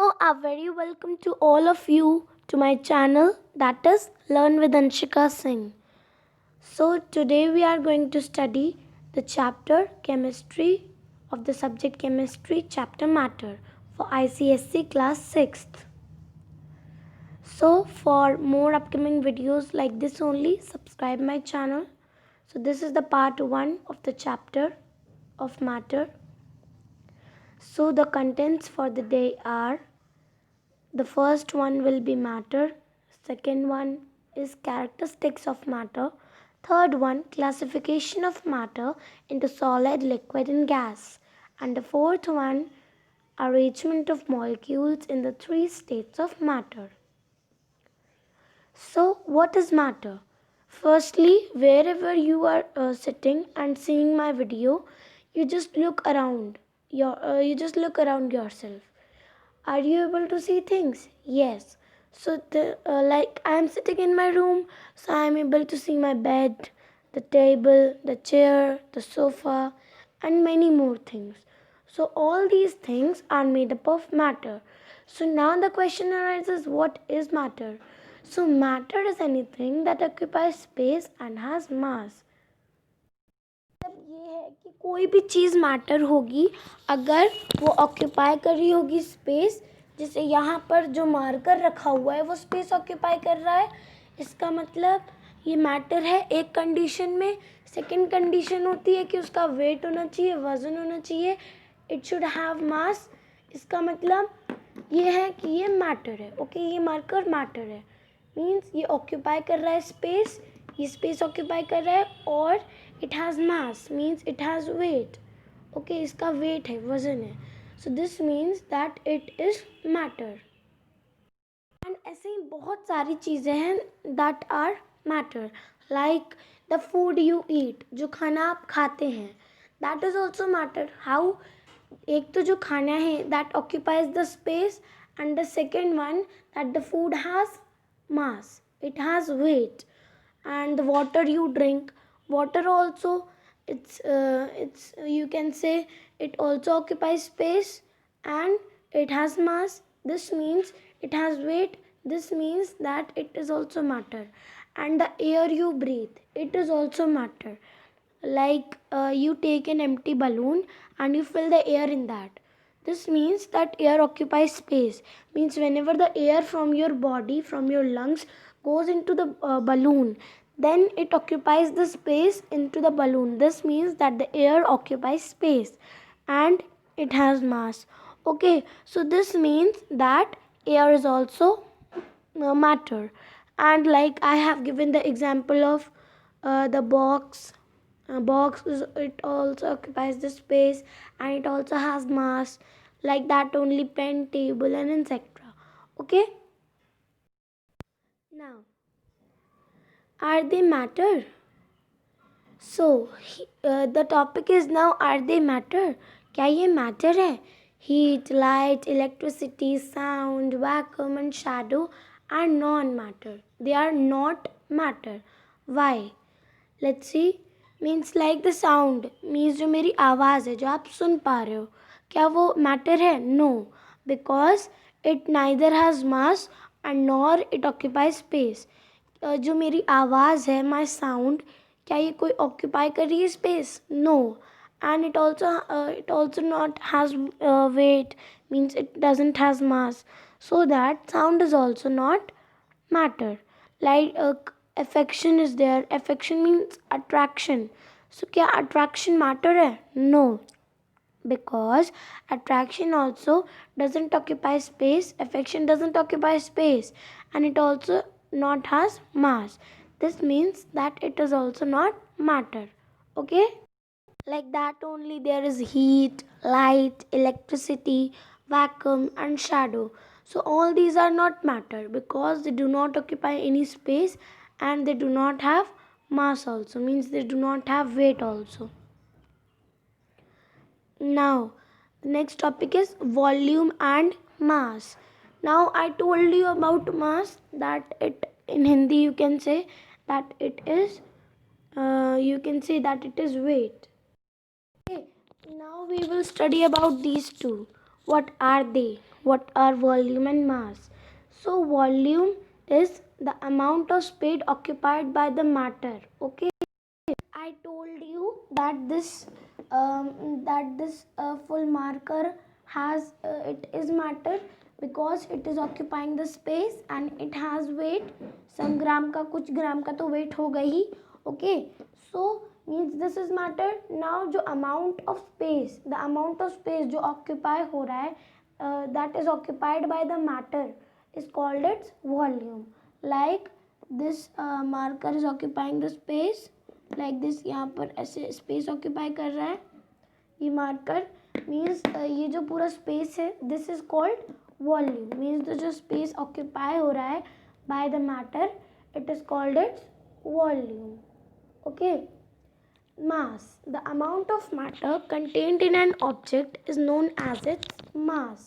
A very welcome to all of you to my channel, that is Learn with Anshika Singh. So today we are going to study the chapter Chemistry of the subject Chemistry chapter Matter for ICSE class 6th. So for more upcoming videos like this only, subscribe my channel. So this is the part 1 of the chapter of Matter. So the contents for the day are: the first one will be matter, second one is characteristics of matter, third one classification of matter into solid, liquid and gas, and the fourth one arrangement of molecules in the three states of matter. So what is matter? Firstly, wherever you are sitting and seeing my video, you just look around yourself. Are you able to see things? Yes. So like I am sitting in my room, so I am able to see my bed, the table, the chair, the sofa and many more things. So all these things are made up of matter. So now the question arises, what is matter? So matter is anything that occupies space and has mass. ये है कि कोई भी चीज़ matter होगी अगर वो occupy कर रही होगी स्पेस, जैसे यहाँ पर जो मार्कर रखा हुआ है वो स्पेस ऑक्यूपाई कर रहा है, इसका मतलब ये मैटर है एक कंडीशन में। सेकंड कंडीशन होती है कि उसका वेट होना चाहिए, वज़न होना चाहिए, इट शुड हैव मास। इसका मतलब ये है कि ये मैटर है। ओके, ये मार्कर मैटर है, मीन्स ये ऑक्यूपाई कर रहा है स्पेस, ये स्पेस ऑक्यूपाई कर रहा है और it has mass means it has weight. Okay, इसका वेट है, वजन है। So this means that it is matter. And ऐसे ही बहुत सारी चीज़ें हैं that are matter, like the food you eat, जो खाना आप खाते हैं, that is also matter. How? एक तो जो खाना है that occupies the space and the second one that the food has mass, it has weight. And the water you drink, water also, it's you can say it also occupies space and it has mass. This means it has weight. This means that it is also matter. And the air you breathe, it is also matter. Like you take an empty balloon and you fill the air in that. This means that air occupies space. Means whenever the air from your body, from your lungs goes into the balloon, then it occupies the space into the balloon. This means that the air occupies space and it has mass. Okay, so this means that air is also matter. And like I have given the example of the box. Box is, it also occupies the space and it also has mass. Like that only pen, table and etc. Okay, now are they matter? So the topic is now, are they matter? क्या ये matter है? Heat, light, electricity, sound, vacuum and shadow are non-matter. They are not matter. Why? Let's see. Means like the sound, means जो मेरी आवाज़ है जो आप सुन पा रहे हो, क्या वो मैटर है? No, because it neither has mass and nor it occupy space. जो मेरी आवाज़ है, माई साउंड, क्या ये कोई ऑक्यूपाई कर रही है space? No. And it also not has weight, means it doesn't has mass, so that sound is also not matter. Like affection is there. Affection means attraction. So क्या attraction matter है? No, because attraction also doesn't occupy space. Affection doesn't occupy space and it also not has mass. This means that it is also not matter. Okay, like that only there is heat, light, electricity, vacuum and shadow. So all these are not matter because they do not occupy any space and they do not have mass also, means they do not have weight also. Now the next topic is volume and mass. Now I told you about mass, that it in Hindi you can say that it is weight. Okay, now we will study about these two. What are they? what are volume and mass. So volume is the amount of space occupied by the matter. Okay, I told you that this full marker has it is matter because it is occupying the space and it has weight. Some ग्राम का कुछ ग्राम का तो weight होगा ही. Okay, so means this is matter. Now जो amount of space जो occupy हो रहा है that is occupied by the matter is called its volume. Like this marker is occupying the space like this. यहाँ पर ऐसे space occupy कर रहा है ये marker. Means ये जो पूरा space है this is called volume. Means the जो space occupy हो रहा है by the matter it is called its volume. Okay. Mass, the amount of matter contained in an object is known as its mass.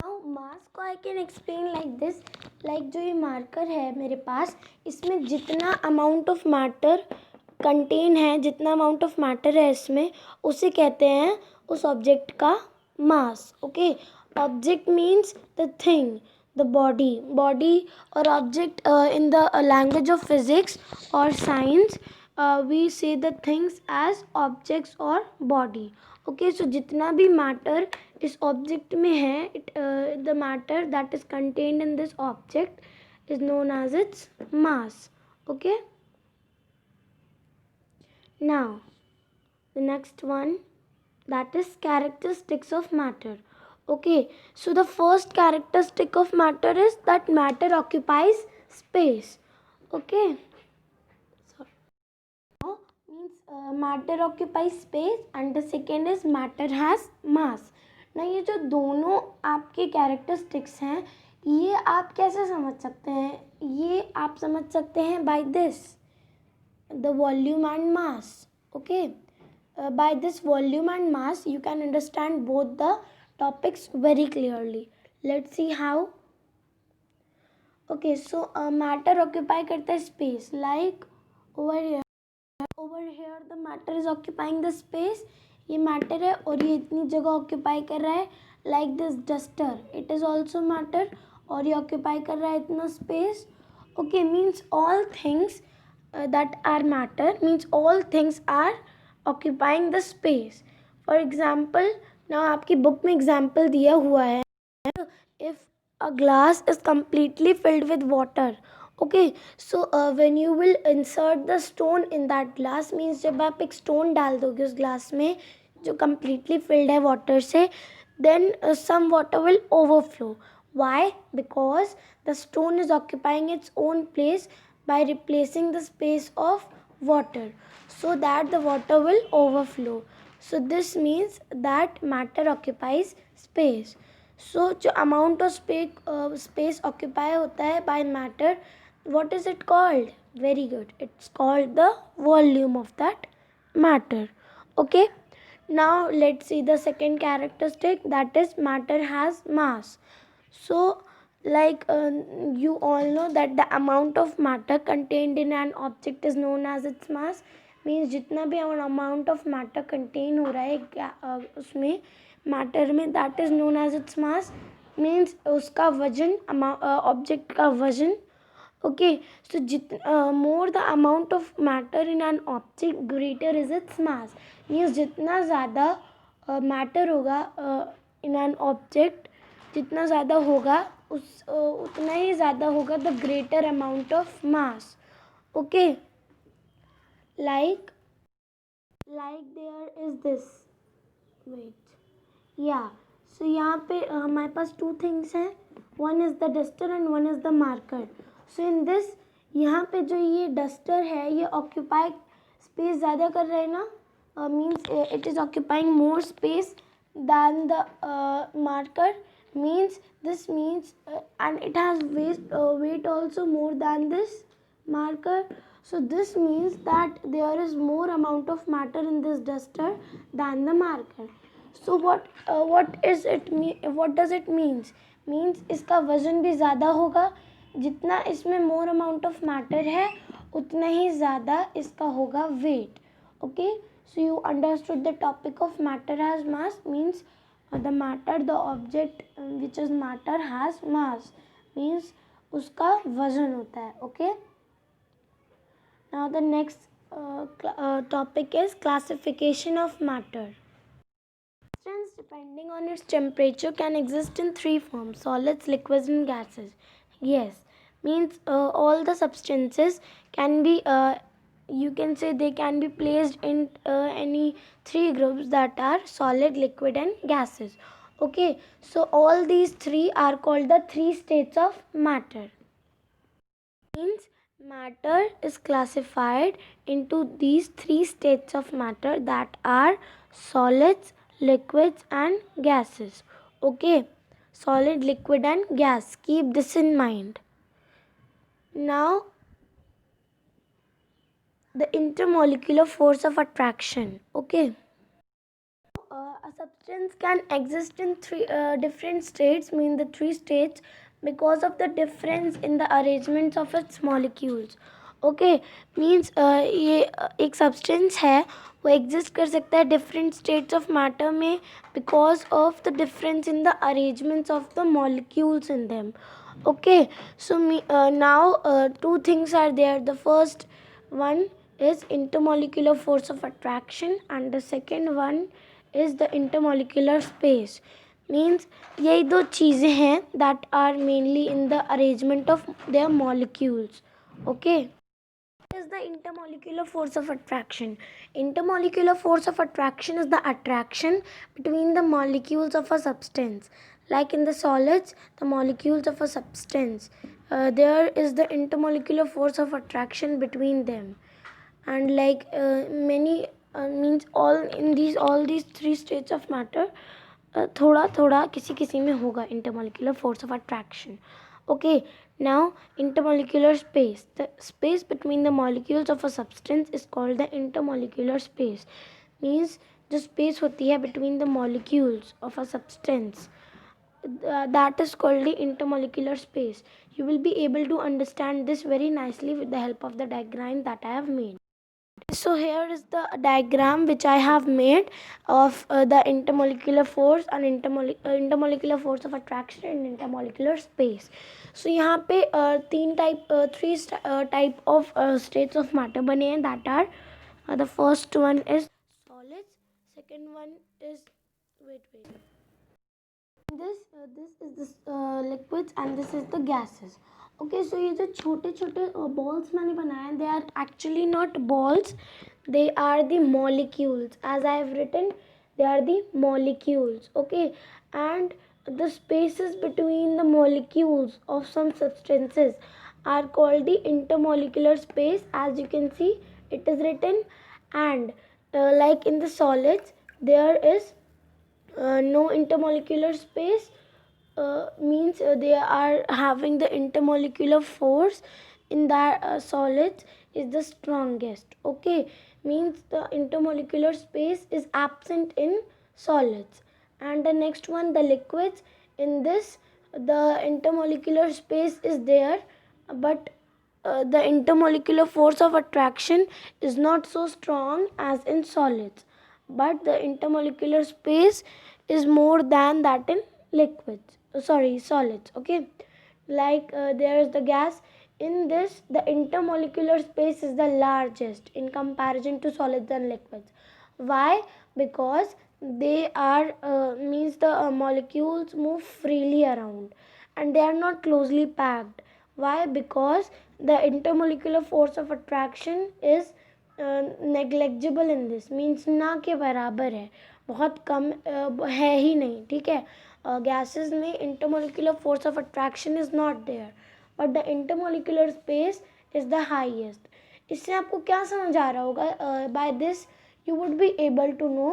Now mass को I can explain like this. Like जो ये marker है मेरे पास इसमें जितना amount of matter contain है, जितना amount of matter है इसमें उसे कहते हैं उस object का mass. Okay, object means the thing, the body or object in the language of physics or science. We say the things as objects or body. Okay, so जितना भी matter इस object में है the matter that is contained in this object is known as its mass. Okay, now the next one, that is characteristics of matter. Okay, so the first characteristic of matter is that matter occupies space. Okay, sorry. Now means matter occupies space and the second is matter has mass. ना ये जो दोनों आपके characteristics हैं ये आप कैसे समझ सकते हैं? ये आप समझ सकते हैं by this, the volume and mass. Okay, by this volume and mass you can understand both the topics very clearly. Let's see how. Okay, so matter occupy करता है space. Like over here the matter is occupying the space. ये matter है और ये इतनी जगह occupy कर रहा है. Like this duster, it is also matter और ये occupy कर रहा है इतना space. Okay, means all things that are matter means all things are occupying the space. For example, now आपकी बुक में एग्जाम्पल दिया हुआ है if a glass is completely filled with water. Okay, so when you will insert the stone in that glass means जब आप एक stone डाल दोगे उस glass में जो completely filled है water से, then some water will overflow. Why? Because the stone is occupying its own place by replacing the space of water so that the water will overflow. So this means that matter occupies space. So जो amount of space occupy होता है by matter, what is it called? Very good. It's called the volume of that matter. Okay. Now let's see the second characteristic, that is matter has mass. So like you all know that the amount of matter contained in an object is known as its mass. Means जितना भी amount of matter contain हो रहा है उसमें matter में, that is known as its mass. Means उसका वजन, object का वजन. Okay, so more the amount of matter in an object, greater is its mass. Means जितना ज़्यादा matter होगा in an object, जितना ज़्यादा होगा उतना ही ज़्यादा होगा the greater amount of mass. Okay, like there is this, wait, yeah, so यहाँ पे हमारे पास two things हैं, one is the duster and one is the marker. So in this यहाँ पे जो ये duster है ये occupy space ज़्यादा कर रहा है ना, means it is occupying more space than the marker. Means this means and it has weight also more than this marker. So this means that there is more amount of matter in this duster than the marker. So what does it means? Means इसका वजन भी ज़्यादा होगा, जितना इसमें more amount of matter है उतना ही ज़्यादा इसका होगा weight. Okay, so you understood the topic of matter has mass. Means the matter, the object which is matter has mass, means उसका वजन होता है. Okay. Now the next topic is classification of matter. Substance depending on its temperature can exist in three forms: solids, liquids and gases. Yes, means all the substances can be you can say they can be placed in any three groups, that are solid, liquid and gases. Okay, so all these three are called the three states of matter. Means matter is classified into these three states of matter, that are solids, liquids and gases. Okay, solid, liquid and gas, keep this in mind. Now the intermolecular force of attraction. Okay, a substance can exist in three different states, mean the three states, because of the difference in the arrangements of its molecules. Okay, means ये एक substance है वो exist कर सकता है different states of matter में because of the difference in the arrangements of the molecules in them. Okay, so now two things are there. The first one is intermolecular force of attraction and the second one is the intermolecular space. Means यही दो चीज़ें हैं that are mainly in the arrangement of their molecules. Okay. What is the intermolecular force of attraction? Intermolecular force of attraction is the attraction between the molecules of a substance. Like in the solids, the molecules of a substance, there is the intermolecular force of attraction between them. And like many means all these three states of matter, थोड़ा थोड़ा किसी किसी में होगा intermolecular force of attraction. Okay, now intermolecular space, the space between the molecules of a substance is called the intermolecular space. Means जो space होती है between the molecules of a substance, that is called the intermolecular space. You will be able to understand this very nicely with the help of the diagram that I have made. So here is the diagram which I have made of the intermolecular force and intermolecular force of attraction and intermolecular space. So यहाँ पे three type of states of matter बने हैं, that are the first one is solids, second one is wait this is the liquids and this is the gases. Okay, so ये जो छोटे छोटे balls मैंने बनाए, they are actually not balls, they are the molecules. As I have written, they are the molecules. Okay, and the spaces between the molecules of some substances are called the intermolecular space. As you can see, it is written. And like in the solids, there is no intermolecular space, means they are having the intermolecular force in that solids is the strongest. Okay, means the intermolecular space is absent in solids. And the next one, the liquids, in this the intermolecular space is there, but the intermolecular force of attraction is not so strong as in solids, but the intermolecular space is more than that in liquids, solids. Okay, like there is the gas. In this, the intermolecular space is the largest in comparison to solids and liquids. Why? Because they are means the molecules move freely around and they are not closely packed. Why? Because the intermolecular force of attraction is negligible in this, means ना के बराबर है, बहुत कम है ही नहीं. ठीक है, gases में intermolecular force of attraction is not there, but the intermolecular space is the highest. इससे आपको क्या समझ आ रहा होगा? By this you would be able to know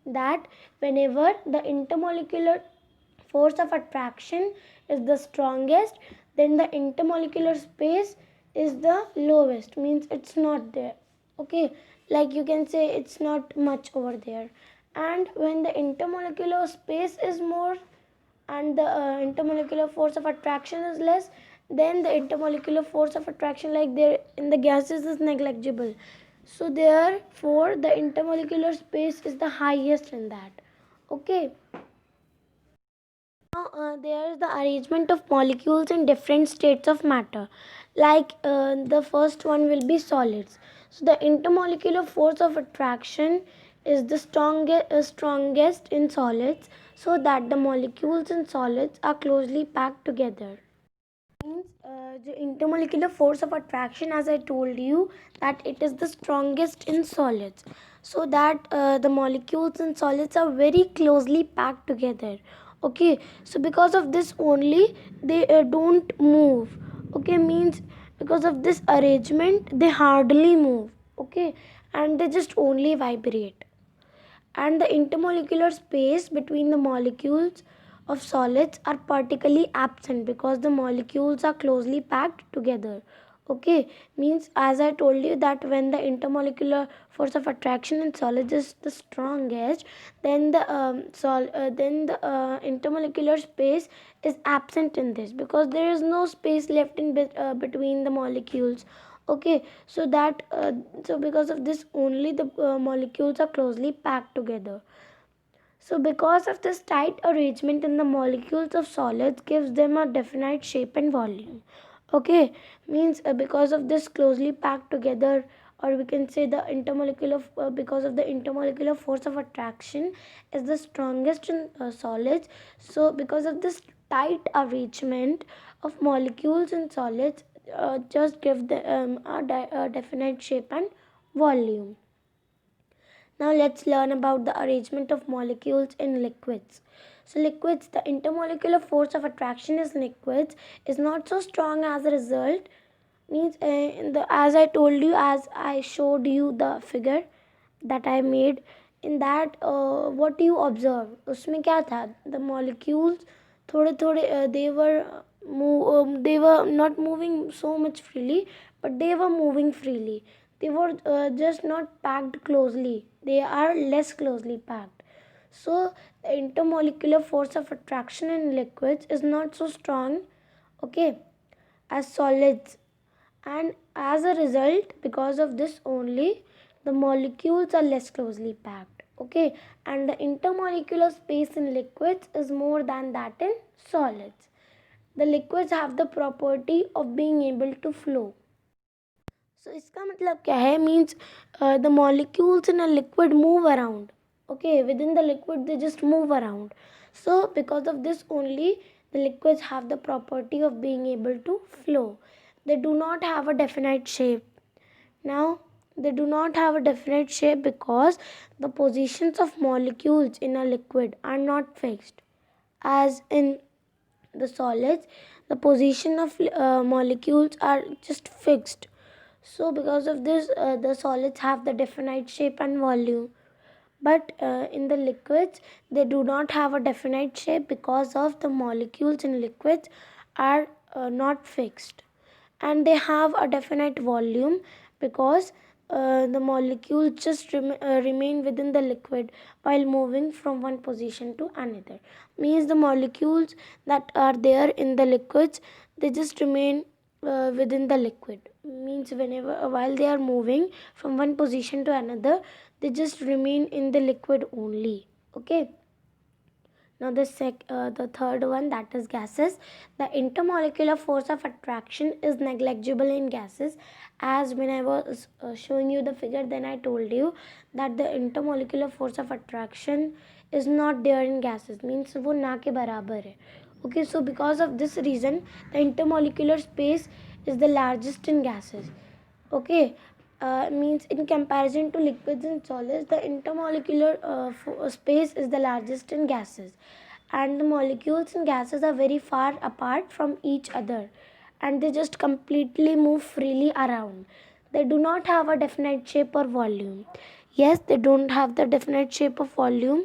that whenever the intermolecular force of attraction is the strongest, then the intermolecular space is the lowest, means it's not there. Okay, like you can say it's not much over there. And when the intermolecular space is more and the intermolecular force of attraction is less, then the intermolecular force of attraction like there in the gases is negligible. So therefore the intermolecular space is the highest in that. Okay, Now, there is the arrangement of molecules in different states of matter. Like the first one will be solids. So the intermolecular force of attraction is the strongest in solids, so that the molecules in solids are closely packed together. Means the intermolecular force of attraction, as I told you, that it is the strongest in solids, so that the molecules in solids are very closely packed together. Okay, so because of this only they don't move. Okay, means because of this arrangement they hardly move. Okay, and they just only vibrate. And the intermolecular space between the molecules of solids are particularly absent because the molecules are closely packed together. Okay, means as I told you that when the intermolecular force of attraction in solids is the strongest, then the intermolecular space is absent in this, because there is no space left in between the molecules. Okay, so because of this only the molecules are closely packed together. So because of this tight arrangement in the molecules of solids gives them a definite shape and volume. Okay, means because of this closely packed together, or we can say the intermolecular because of the intermolecular force of attraction is the strongest in solids. So because of this tight arrangement of molecules in solids just give the a definite shape and volume. Now let's learn about the arrangement of molecules in liquids. So liquids, the intermolecular force of attraction in liquids is not so strong. As a result, means as I told you, as I showed you the figure that I made, in that what you observe, उसमें क्या था, the molecules थोड़े थोड़े they were not moving so much freely, but they were moving freely. They were just not packed closely, they are less closely packed. So the intermolecular force of attraction in liquids is not so strong, okay, as solids, and as a result because of this only the molecules are less closely packed. Okay, and the intermolecular space in liquids is more than that in solids. The liquids have the property of being able to flow. So इसका मतलब क्या है, means the molecules in a liquid move around. Okay, within the liquid they just move around. So because of this only the liquids have the property of being able to flow. They do not have a definite shape. Now they do not have a definite shape because the positions of molecules in a liquid are not fixed. As in the solids, the position of molecules are just fixed. So because of this the solids have the definite shape and volume, but in the liquids they do not have a definite shape because of the molecules in liquids are not fixed, and they have a definite volume because the molecules just remain within the liquid while moving from one position to another. Means the molecules that are there in the liquids, they just remain within the liquid. Means whenever while they are moving from one position to another, they just remain in the liquid only. Okay. Now the third one, that is gases. The intermolecular force of attraction is negligible in gases. As when I was showing you the figure, then I told you that the intermolecular force of attraction is not there in gases. Means वो ना के बराबर है. Okay, so because of this reason, the intermolecular space is the largest in gases. Okay, means in comparison to liquids and solids, the intermolecular space is the largest in gases, and the molecules in gases are very far apart from each other, and they just completely move freely around. They do not have a definite shape or volume. Yes, they don't have the definite shape of volume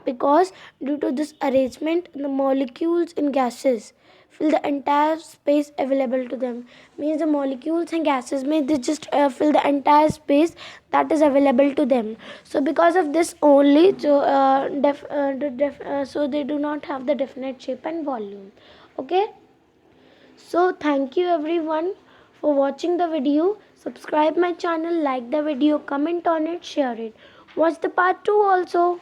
because due to this arrangement the molecules in gases fill the entire space available to them. Means the molecules and gases may they just fill the entire space that is available to them. So because of this only, so they do not have the definite shape and volume. Okay, so thank you everyone for watching the video. Subscribe my channel, like the video, comment on it, share it. Watch the part 2 also.